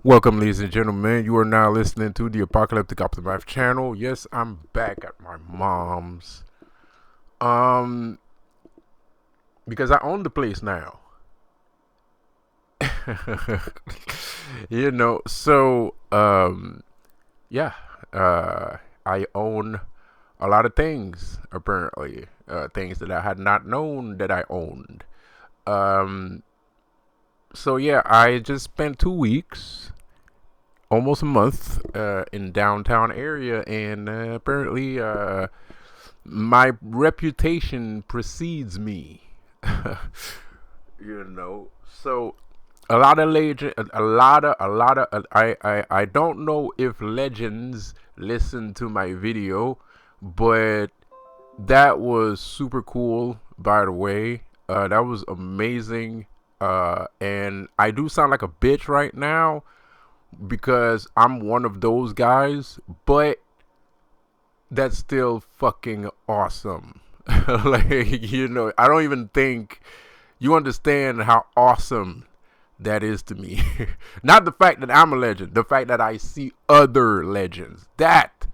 Welcome, ladies and gentlemen. You are now listening to the Apocalyptic Optimath channel. Yes, I'm back at my mom's. Um, because I own the place now. Yeah. I own a lot of things, apparently. Things that I had not known that I owned. Um, yeah, I just spent 2 weeks, almost a month, in downtown area, and apparently, my reputation precedes me. So a lot of legend, I don't know if legends listen to my video, but that was super cool. By the way, that was amazing. And I do sound like a bitch right now because I'm one of those guys, but that's still fucking awesome. I don't even think you understand how awesome that is to me. Not the fact that I'm a legend, the fact that I see other legends. That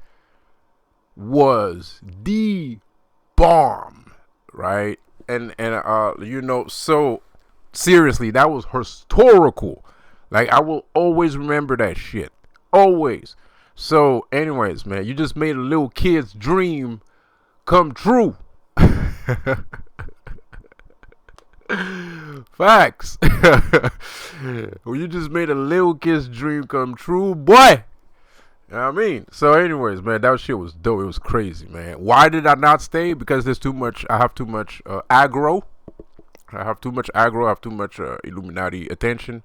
was the bomb, right? So seriously, that was historical. Like, I will always remember that shit. Always. So, anyways, man, you just made a little kid's dream come true. Facts. Well, you just made a little kid's dream come true, boy. You know what I mean? So, anyways, man, that shit was dope. It was crazy, man. Why did I not stay? Because there's too much. I have too much aggro. I have too much aggro. I have too much Illuminati attention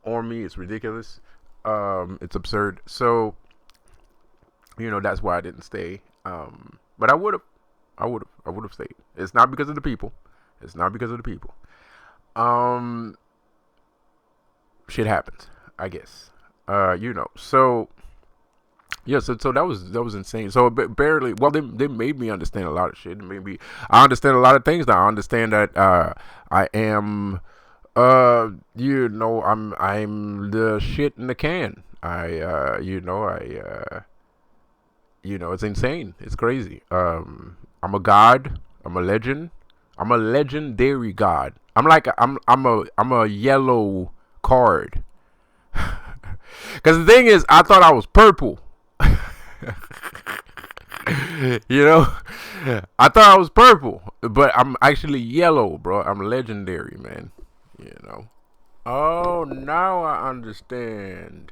on me. It's ridiculous. It's absurd. So, that's why I didn't stay. But I would have. I would have stayed. It's not because of the people. It's not because of the people. Um, Shit happens, I guess. So yeah, so that was insane. So barely, well, they made me understand a lot of shit. Maybe I understand a lot of things now. I understand that I am I'm the shit in the can. It's insane. It's crazy. I'm a god. I'm a legend. I'm a legendary god. I'm a yellow card. Cause the thing is, I thought I was purple. you know, I thought I was purple, but I'm actually yellow, bro. I'm legendary, man. You know. Oh, now I understand.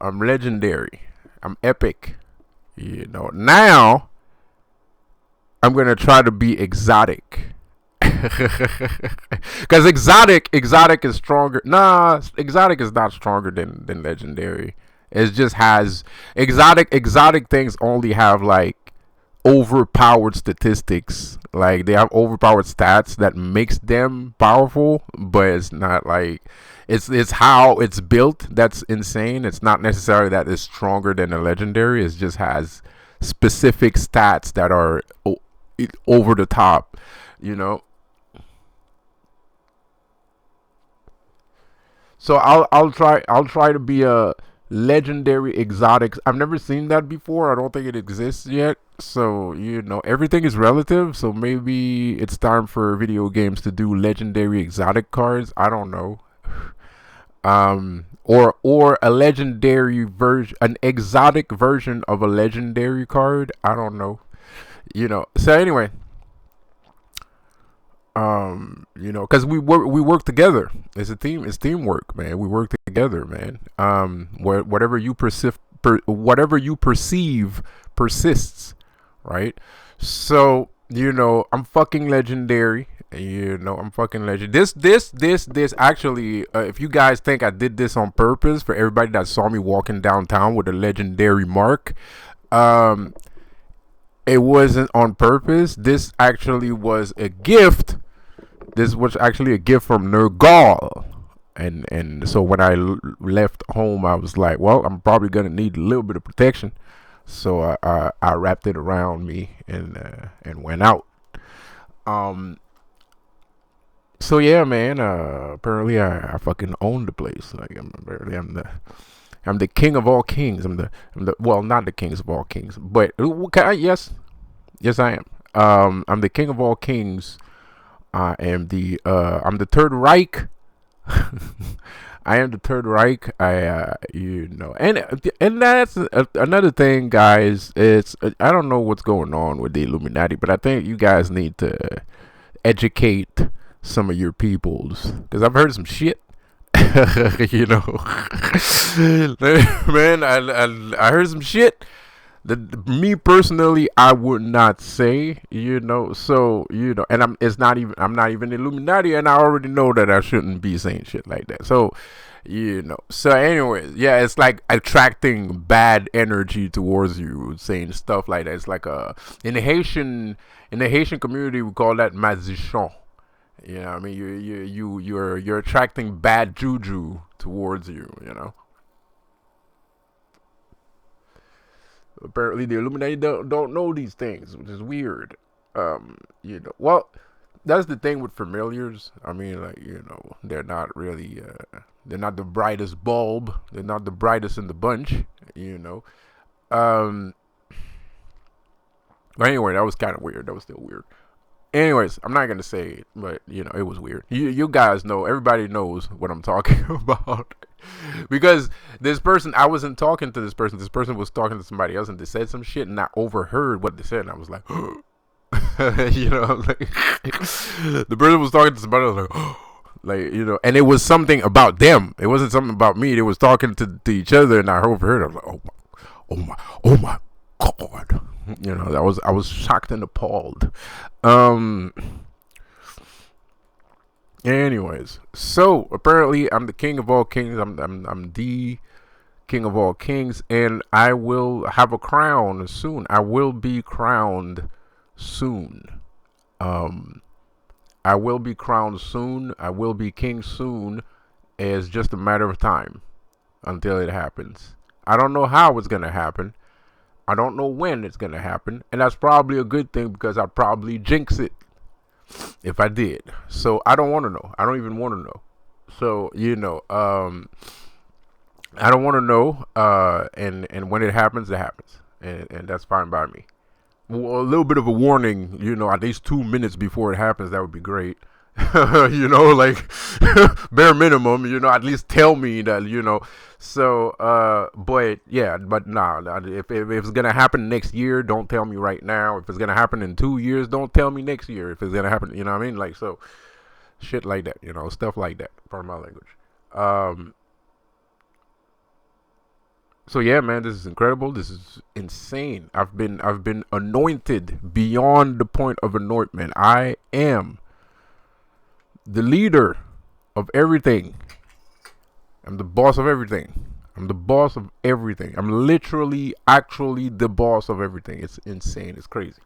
I'm legendary. I'm epic. Now I'm gonna try to be exotic. Because exotic is stronger. Nah, exotic is not stronger than legendary. It just has exotic things only have like overpowered statistics. Like, they have overpowered stats that makes them powerful, but it's not like it's how it's built that's insane. It's not necessarily that it's stronger than a legendary. It just has specific stats that are over the top, you know. So I'll try to be a legendary exotic. I've never seen that before. I don't think it exists yet. So everything is relative. So maybe it's time for video games to do legendary exotic cards. I don't know. Or a legendary version, an exotic version of a legendary card. I don't know. So anyway, because we work together. It's a team. It's teamwork, man. We work together, man. Whatever you perceive persists, right? So I'm fucking legendary. I'm fucking legend. This actually, if you guys think I did this on purpose for everybody that saw me walking downtown with a legendary mark, um, it wasn't on purpose. This actually was a gift. This was actually a gift from Nergal. And so when I left home, I was like, well, I'm probably gonna need a little bit of protection. So I wrapped it around me and went out. Um, So yeah, man. Apparently I fucking own the place. Like I'm the king of all kings. I'm the well, not the kings of all kings, but yes, yes I am. I'm the king of all kings. I'm the Third Reich. I am the Third Reich. And that's another thing, guys. It's I don't know what's going on with the Illuminati, but I think you guys need to educate some of your peoples because I've heard some shit. you know, man, I heard some shit that me personally I would not say, so and I'm not even Illuminati, and I already know that I shouldn't be saying shit like that. So so anyways, yeah, it's like attracting bad energy towards you, saying stuff like that. It's like in the Haitian community we call that magician. You know what I mean? You're attracting bad juju towards you, Apparently the Illuminati don't know these things, which is weird. Well, that's the thing with familiars. I mean, like, they're not really they're not the brightest bulb. They're not the brightest in the bunch, you know. Um but anyway, that was kind of weird. That was still weird. Anyways, I'm not gonna say it, but it was weird. You guys know, everybody knows what I'm talking about. Because this person, I wasn't talking to this person. This person was talking to somebody else, and they said some shit, and I overheard what they said, and I was like, like, the person was talking to somebody. I was like, and it was something about them. It wasn't something about me. They was talking to each other, and I overheard. I was like, oh my God. I was shocked and appalled. Anyways, so apparently I'm the king of all kings. I'm the king of all kings, and I will have a crown soon. I will be crowned soon. I will be crowned soon. I will be king soon. It's just a matter of time until it happens. I don't know how it's gonna happen. I don't know when it's gonna happen, and that's probably a good thing because I'd probably jinx it if I did. So I don't want to know. I don't even want to know. So I don't want to know. And when it happens, and that's fine by me. Well, a little bit of a warning, at least 2 minutes before it happens, that would be great. Like bare minimum, at least tell me that, So, but nah, if it's gonna happen next year, don't tell me right now. If it's gonna happen in 2 years, don't tell me next year. If it's gonna happen, you know what I mean? Like, so, shit like that, stuff like that. Pardon my language. So yeah, man, this is incredible. This is insane. I've been anointed beyond the point of anointment. I am the leader of everything. I'm the boss of everything. I'm the boss of everything. I'm literally, actually the boss of everything. It's insane. It's crazy.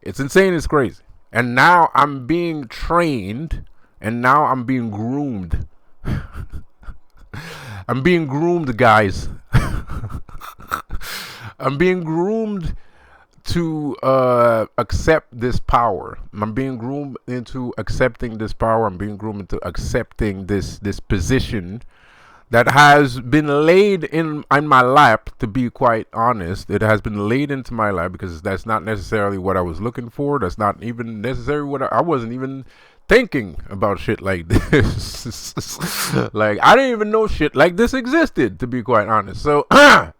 It's insane. It's crazy. And now I'm being trained, and now I'm being groomed. I'm being groomed, guys. I'm being groomed to accept this power. I'm being groomed into accepting this power. I'm being groomed into accepting this position that has been laid in my lap. To be quite honest, it has been laid into my lap because that's not necessarily what I was looking for. That's not even necessarily what I wasn't even thinking about shit like this. Like, I didn't even know shit like this existed, to be quite honest. So I'm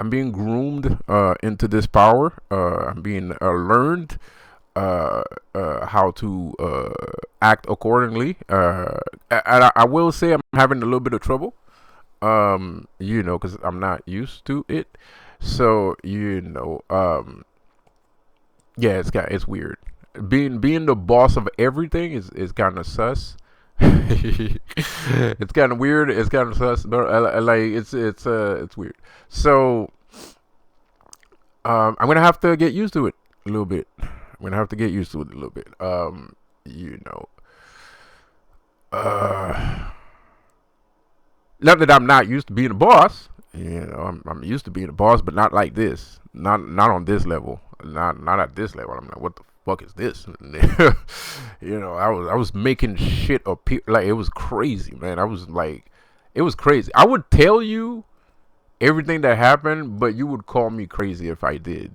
being groomed into this power. I'm being learned how to act accordingly. And I will say I'm having a little bit of trouble, because I'm not used to it. So, yeah, it's weird. Being the boss of everything is kind of sus. It's kind of weird. It's kind of sus. Like it's weird. So I'm gonna have to get used to it a little bit. I'm gonna have to get used to it a little bit. Not that I'm not used to being a boss. I'm used to being a boss, but not like this. Not on this level. Not at this level. I'm like, what the fuck is this? You know, I was making shit appear like it was crazy, man. I was like, it was crazy. I would tell you everything that happened, but you would call me crazy if I did.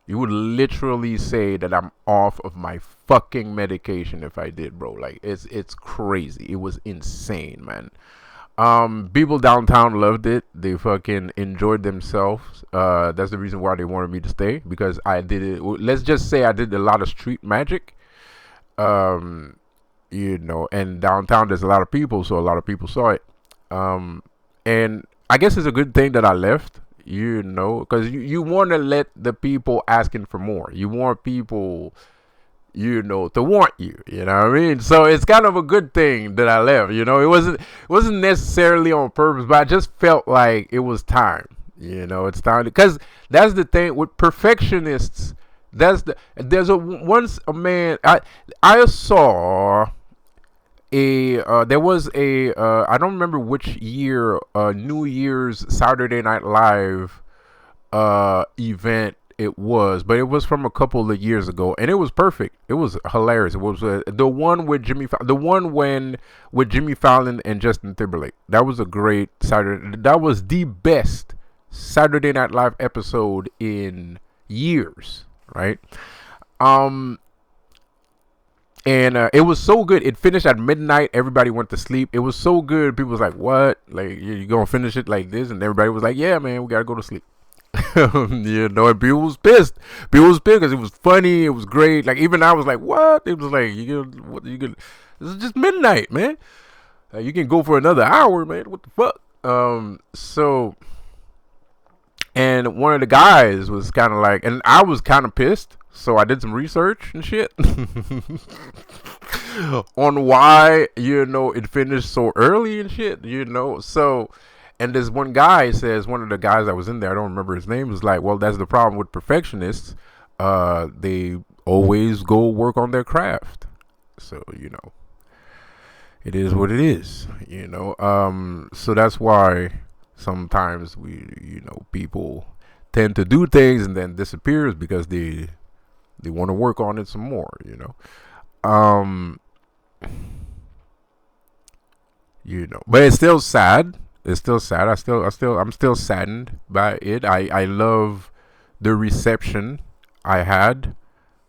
You would literally say that I'm off of my fucking medication if I did, bro. Like it's crazy. It was insane, man. People downtown loved it. They fucking enjoyed themselves. That's the reason why they wanted me to stay, because I did it. Let's just say I did a lot of street magic. Um, you know, and downtown there's a lot of people, so a lot of people saw it. And I guess it's a good thing that I left. You know, because you want to let the people asking for more. You want people, you know, to want you. You know what I mean? So it's kind of a good thing that I left. You know, it wasn't necessarily on purpose, but I just felt like it was time. You know, it's time, because that's the thing with perfectionists. There's a once a man I saw a there was a I don't remember which year, New Year's Saturday Night Live event it was, but it was from a couple of years ago, and it was perfect. It was hilarious. It was the one with the one when with Jimmy Fallon and Justin Timberlake. That was a great Saturday. That was the best Saturday Night Live episode in years, right? Um, and it was so good. It finished at midnight. Everybody went to sleep. It was so good. People was like, "What? Like you gonna finish it like this?" And everybody was like, "Yeah, man, we gotta go to sleep." You know, and people was pissed. People was pissed because it was funny. It was great. Like even I was like, "What?" It was like, "You can, what you can? This is just midnight, man. You can go for another hour, man. What the fuck?" So, and one of the guys was kind of like, and I was kind of pissed. So I did some research and shit on why, you know, it finished so early and shit, you know. So, and this one guy says, one of the guys that was in there, I don't remember his name, was like, well, that's the problem with perfectionists. They always go work on their craft. So, you know, it is what it is, you know. So that's why sometimes you know, people tend to do things and then disappears because they want to work on it some more, you know. Um, you know, but it's still sad. It's still sad. I'm still saddened by it. I love the reception I had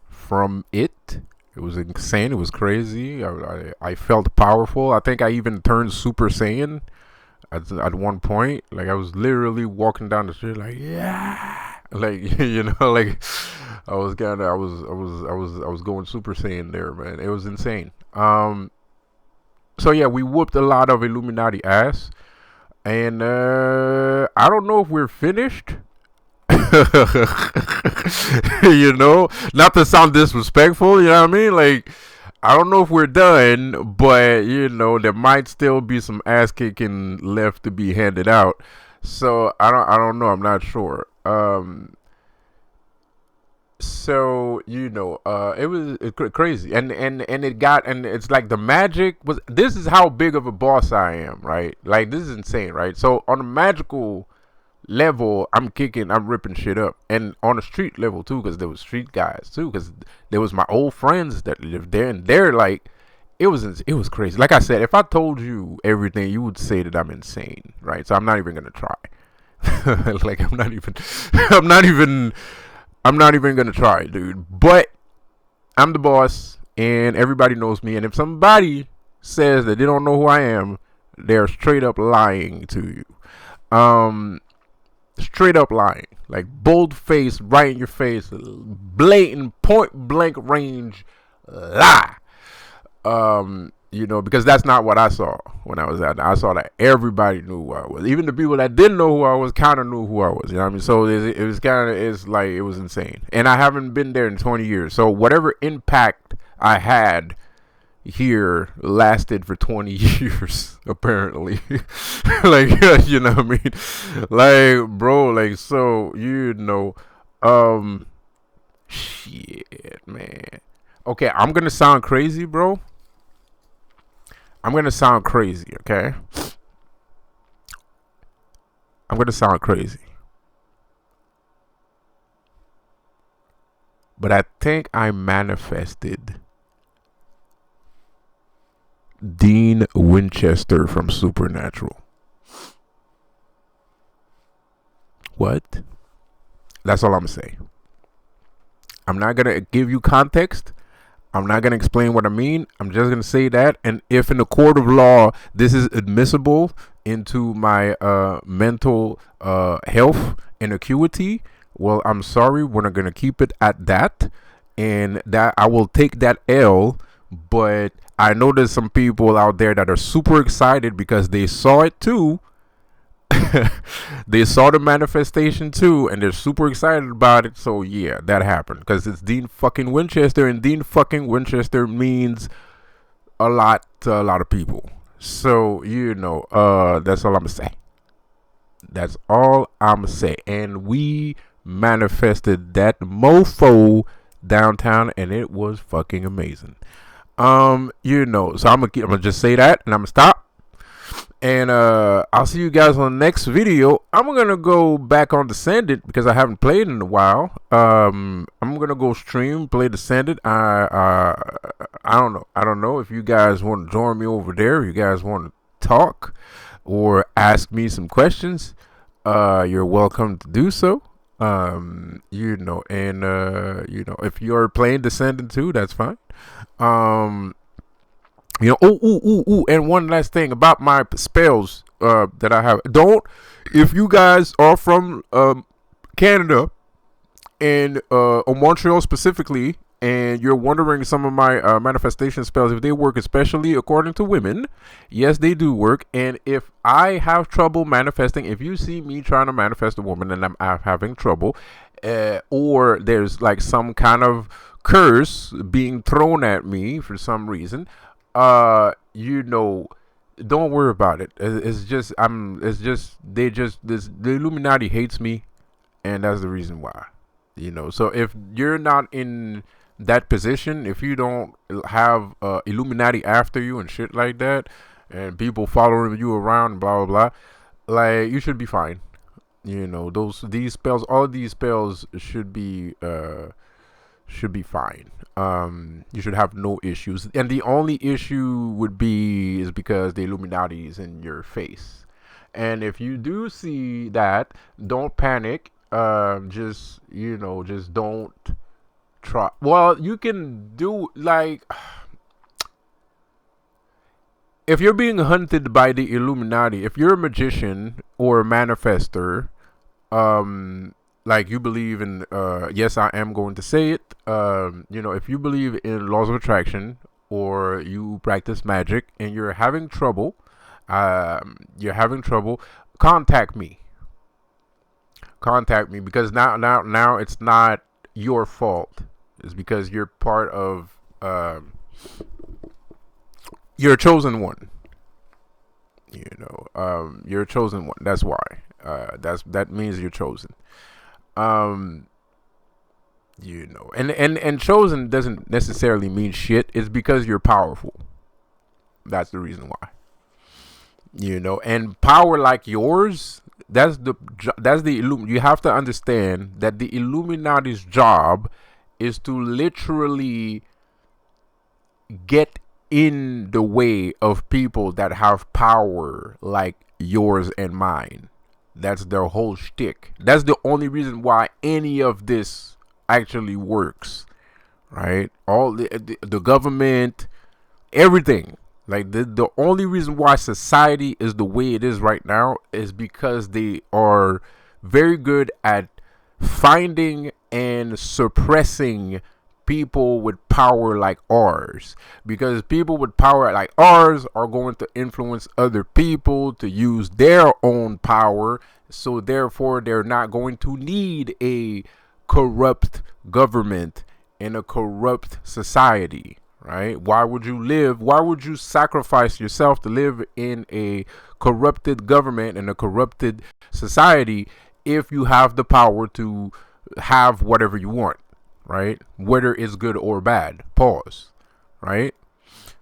from it. It was insane. It was crazy. I felt powerful. I think I even turned Super Saiyan at one point. Like I was literally walking down the street like, yeah, like you know, like I was going Super Saiyan there, man. It was insane. So yeah, we whooped a lot of Illuminati ass, and I don't know if we're finished. You know, not to sound disrespectful, you know what I mean? Like, I don't know if we're done, but you know, there might still be some ass kicking left to be handed out. So I don't know. I'm not sure. So you know, it was crazy, and it got, and it's like the magic was. This is how big of a boss I am, right? Like this is insane, right? So on a magical level, I'm ripping shit up, and on the street level too, because there was street guys too, because there was my old friends that lived there, and they're like, it was crazy. Like I said, if I told you everything, you would say that I'm insane, right? So I'm not even gonna try. Like I'm not even. I'm not even gonna try, dude. But I'm the boss, and everybody knows me. And if somebody says that they don't know who I am, they're straight up lying to you. Straight up lying, like bold face, right in your face, blatant, point blank range lie. You know, because that's not what I saw when I was out there. I saw that everybody knew who I was. Even the people that didn't know who I was kind of knew who I was. You know what I mean? So it was kind of, it's like, it was insane. And I haven't been there in 20 years. So whatever impact I had here lasted for 20 years, apparently. Like, you know what I mean? Like, bro, like, so, you know, shit, man. Okay, I'm going to sound crazy, bro. I'm going to sound crazy, okay? I'm going to sound crazy. but I think I manifested Dean Winchester from Supernatural. What? That's all I'm gonna say. I'm not gonna give you context. I'm not gonna explain what I mean. I'm just gonna say that. And if in the court of law this is admissible into my mental health and acuity, well, I'm sorry. We're not gonna keep it at that, and that I will take that L. But I know there's some people out there that are super excited because they saw it too. They saw the manifestation too, and they're super excited about it. So yeah, that happened because it's Dean fucking Winchester, and Dean fucking Winchester means a lot to a lot of people. So that's all I'm gonna say. That's all I'm gonna say. And we manifested that mofo downtown, and it was fucking amazing. So I'm gonna just say that, and I'm gonna stop. And I'll see you guys on the next video. I'm gonna go back on Descendant because I haven't played in a while. I'm gonna go stream, play Descendant. I don't know. I don't know if you guys want to join me over there. If you guys want to talk or ask me some questions, you're welcome to do so. If you're playing Descendant too, that's fine. And one last thing about my spells that I have. If you guys are from Canada and Montreal specifically, and you're wondering some of my manifestation spells, if they work, especially according to women, yes, they do work. And if I have trouble manifesting, if you see me trying to manifest a woman and I'm having trouble, or there's like some kind of curse being thrown at me for some reason, don't worry about it. The Illuminati hates me, and that's the reason why. So if you're not in that position, if you don't have Illuminati after you and shit like that, and people following you around, blah blah blah, like, you should be fine. These spells, all these spells should be fine. You should have no issues, and the only issue is because the Illuminati is in your face. And if you do see that, don't panic. Just don't try. Well, you can do, like, if you're being hunted by the Illuminati, if you're a magician or a manifester, like you believe in, yes, I am going to say it, if you believe in laws of attraction, or you practice magic and you're having trouble, contact me. Because now it's not your fault. It's because you're part of, you're a chosen one. You're a chosen one. That's why. That means you're chosen. And chosen doesn't necessarily mean shit. It's because you're powerful. That's the reason why. And power like yours, you have to understand that the Illuminati's job is to literally get in the way of people that have power like yours and mine. That's their whole shtick. That's the only reason why any of this actually works, right? All the government, everything. Like, the only reason why society is the way it is right now is because they are very good at finding and suppressing people with power like ours. Because people with power like ours are going to influence other people to use their own power. So therefore, they're not going to need a corrupt government and a corrupt society. Right? Why would you sacrifice yourself to live in a corrupted government and a corrupted society if you have the power to have whatever you want, right? Whether it's good or bad. Pause. Right?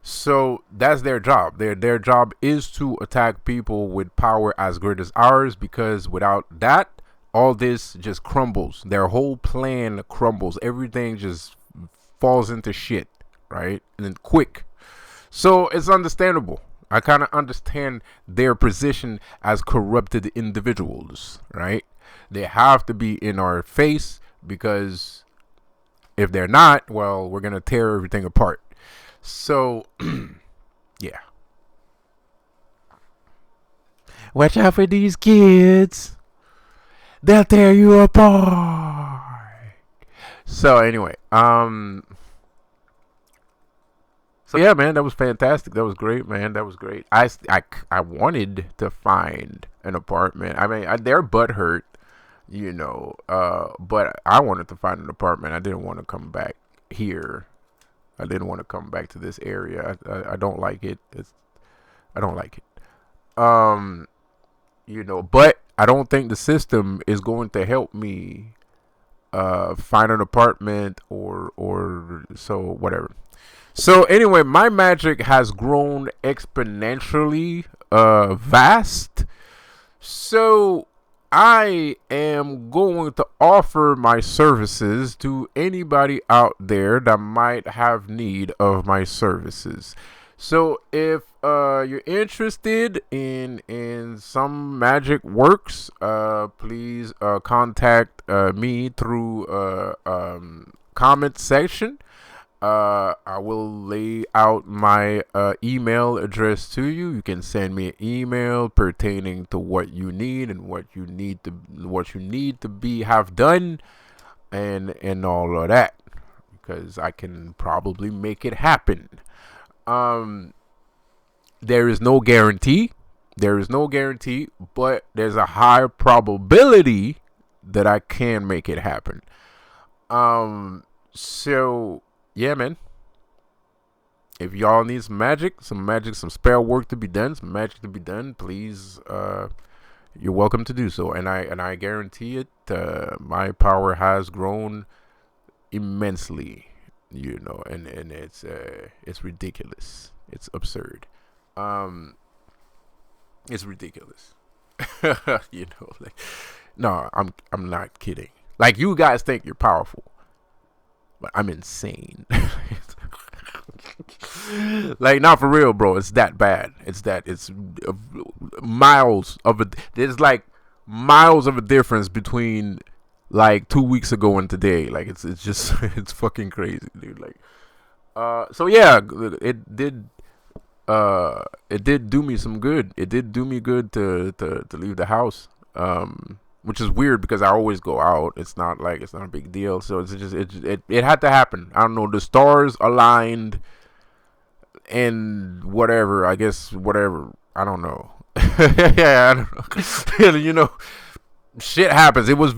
So that's their job. Their job is to attack people with power as great as ours, because without that, all this just crumbles. Their whole plan crumbles. Everything just falls into shit, right? And then quick. So it's understandable. I kind of understand their position as corrupted individuals, right? They have to be in our face because if they're not, well, we're going to tear everything apart. So, yeah. Watch out for these kids. They'll tear you apart. So anyway, so yeah, man, that was fantastic. That was great, man. That was great. I wanted to find an apartment. I mean, their butt hurt, but I wanted to find an apartment. I didn't want to come back here. I didn't want to come back to this area. I don't like it. I don't like it. But I don't think the system is going to help me find an apartment or so whatever. So anyway, my magic has grown exponentially vast. So I am going to offer my services to anybody out there that might have need of my services. So if you're interested in some magic works, please contact me through comment section. I will lay out my email address to you. You can send me an email pertaining to what you need and what you need to be have done, and all of that, because I can probably make it happen. There is no guarantee. But there's a high probability that I can make it happen. So yeah, man. If y'all need some spell work to be done, please, you're welcome to do so. And I guarantee it. My power has grown immensely, and it's ridiculous. It's absurd. It's ridiculous. No, I'm not kidding. Like, you guys think you're powerful, but I'm insane. Like, not for real, bro. It's that bad. It's miles of a. There's like miles of a difference between like 2 weeks ago and today. Like, it's just it's fucking crazy, dude. Like, so yeah, it did do me some good. It did do me good to leave the house. Which is weird because I always go out. It's not a big deal. So it had to happen. I don't know. The stars aligned and whatever. I guess whatever. I don't know. Yeah, I don't know. Shit happens. It was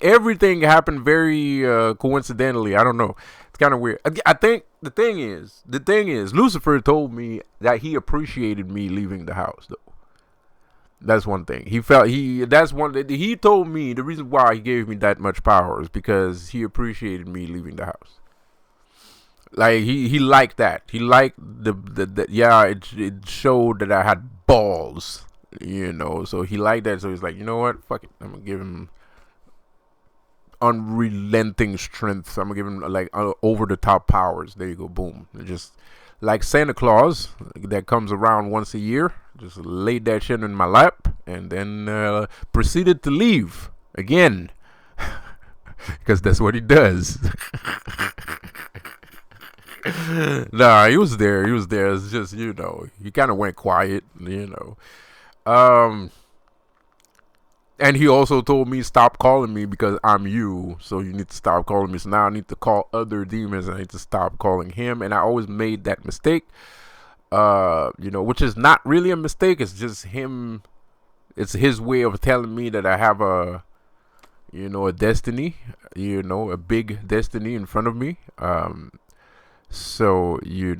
everything happened very coincidentally. I don't know. It's kind of weird. I think the thing is, Lucifer told me that he appreciated me leaving the house, though. That's one thing. He told me the reason why he gave me that much power is because he appreciated me leaving the house. Like, he liked that. He liked it showed that I had balls, so he liked that. So he's like, you know what? Fuck it. I'm going to give him unrelenting strength. I'm going to give him like over the top powers. There you go. Boom. Just like Santa Claus that comes around once a year. Just laid that shit in my lap and then proceeded to leave again. Because that's what he does. Nah, he was there. It's just, he kind of went quiet, And he also told me, stop calling me because I'm you. So you need to stop calling me. So now I need to call other demons. I need to stop calling him. And I always made that mistake. Which is not really a mistake. It's just him. It's his way of telling me that I have a destiny, a big destiny in front of me. So yeah,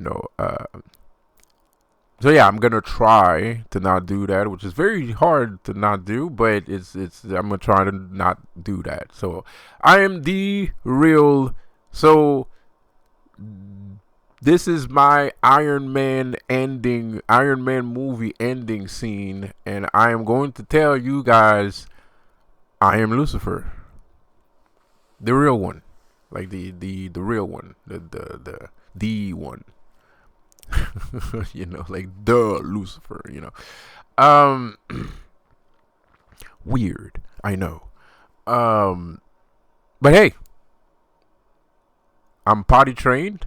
I'm gonna try to not do that, which is very hard to not do, but I'm gonna try to not do that. So I am the real. So this is my Iron Man movie ending scene, and I am going to tell you guys I am Lucifer, the real one, like the real one, the one. You know, like the Lucifer. You know, weird. I know. But hey, I'm potty trained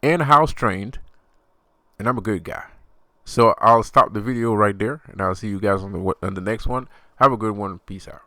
and house trained, and I'm a good guy. So I'll stop the video right there, and I'll see you guys on the next one. Have a good one. Peace out.